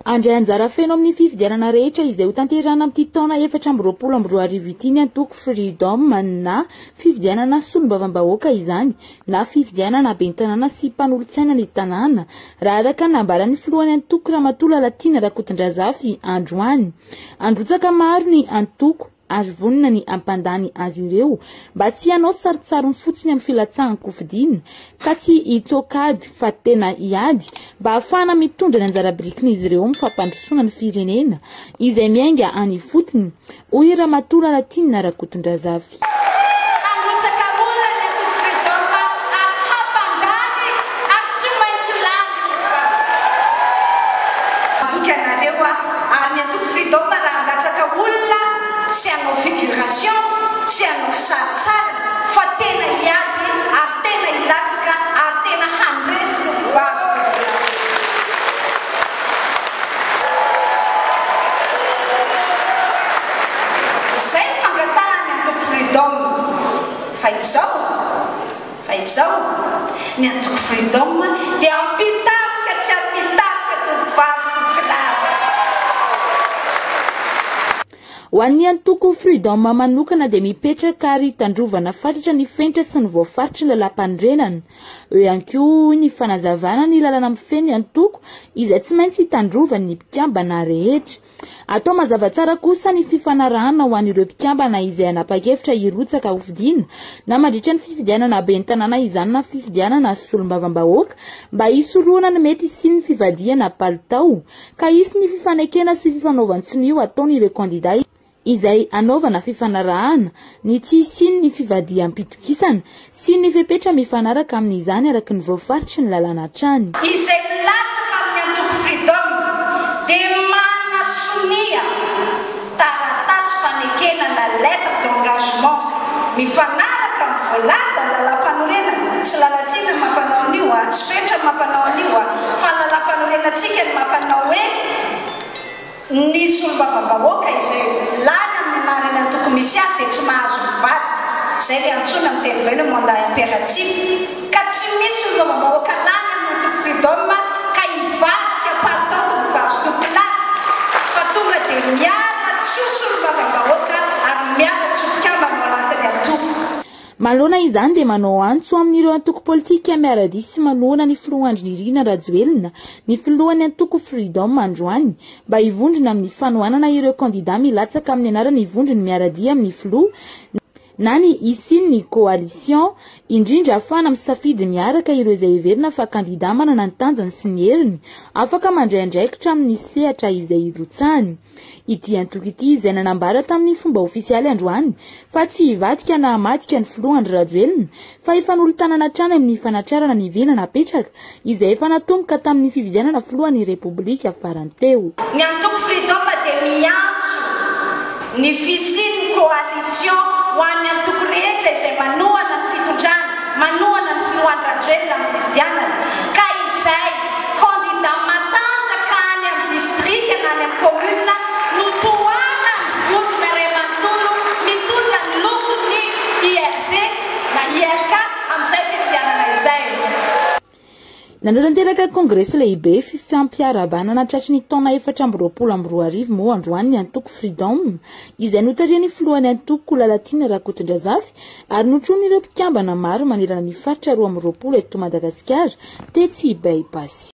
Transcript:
Andray anjara feno amin'ny fifidianana rehetra izay ho tanterana amin'ity taona 2024 ity antoko Freedom na fifidianana solombavam-bahoaka izany na fifidianana ben'ny tanàna sy mpanolontsaina ny tanàna raha araka nambaran'ny filohan'ny antoko Ramatoa Lalatina Rakotondrazafy androany. Androtsaka maro ny antoko ary vonina ny ampandany azy ireo mba tsy hanao saritsarony fotsiny amin'ny filatsahany kofidiana ka tsy hitsokady fa tena hiady mba ahafahana mitondra ny anjara birikin'izy ireo amin'ny fampandrosoana ny firenena izay miainga any fotony. Hoy Ramatoa Lalatina Rakotondrazafy. Tsy hanao figuration, tsy hanao sarisary fa tena hiady ary tena hilatsaka ary tena handresy no vazo. Izay ny fangatahany antoko Freedom fa izao ny antoko Freedom dia ampitafika tsy ampitafika tompoko vazo tompoko. Ho an'ny antoko Freedom manokana dia mipetraka ary tandrovana fatratra ny fenitra sy ny voafaritra ny lalam-pandrenana. Eo ihany koa ny fanazavana ny lalana mifeny antoko izay tsy maintsy hitandrovany ny mpikambana rehetra. Atao mazava tsara kosa ny fifanarahana ho an'ireo mpikambana izay hanapa-kevitra hirotsaka hofidiana na mandritra ny fifidianana ben'ny tanàna izany na fifidianana solombavam-bahoaka mba hisoroana ny mety sy ny fivadiana palitao ka hisy ny fifanekena sy fifanaovan-tsinio ataon'ireo kandida izay anaovana fifanarahana ny tsy hisiny ny fivadiam-pitokisana sy ny fepetra mifanaraka amin'izany araky ny voafaritra ny lalàna hatrany. Izay milatsaka amin'ny antoko Freedom dia manasonia taratasy fanekena na lettre d'engagement mifanaraka amin'ny voalaza ny lalam-panorenana. Tsy Lalatina ny mampanao an'io tsy Petra ny mampanao an'io fa ny lalam-panorenantsika ny mampanao hoe ny solombavam-bahoaka izay lany amin'ny anarany antoko misy azy dia tsy mahazo mivadika. Izay ilay antsoina amin'ny teny vahiny mandat impératif ka tsy misy solombavam-bahoaka lany amin'ny antoko Freedom ka hivadika palitao tompoko vazo tompolahy fa tonga dia miala tsoa solombavam-bahoaka ary miala tsoa mpikambana ao anatin'ny antoko. Manoloana izany dia manao antso amin'ireo antoko politika miarady sy manohana ny filohandry Irina Rajoelina ny filohan'ny antoko Freedom androany mba hivondrona amin'ny fanohanana ireo kandida milatsaka amin'ny anarany hivondrony miarady amin'ny filoha na ny hisiny ny coalition indrindra ahafahana misafidy miaraka ireo izay heverina fa kandida manana ny tanjany sy ny heriny afaka mandray andraikitra amin'ny sehatra izay hirotsahany. Ity antoko ity izay nanambara tamin'ny fomba ofisialy androany fa tsy hivadika na hamadika ny filohandry Rajoelina fa hifanolotanana hatrany amin'ny fanatrarana ny vina napetraka izay efa natomboka tamin'ny fifidianana filohan'ny Repoblika farany teo. Ny antoko Freedom dia miantso ny fisian'ny coalition ho an'ny antoko rehetra izay manohana ny fitondrana, manohana ny filohan'ny Rajoelina amin'ny fifidianana ka izay kandida matanjaka any amin'ny distrika na any amin'ny commune no tohana ny vondrona Ray Manontolo mitondra ny lokony IRD na IRK amin'izay fifidianana izay. Nandatanteraka kongresy lehibe fifampiarabanana tratry ny taona 2024 moa androany ny antoko Freedom izay notarian'ny filohan'ny antoko Lalatina Rakotondrazafy ary notron'ireo mpikambana maro manerana ny faritra 2020 eto Madagasikara tetsy Baipasy.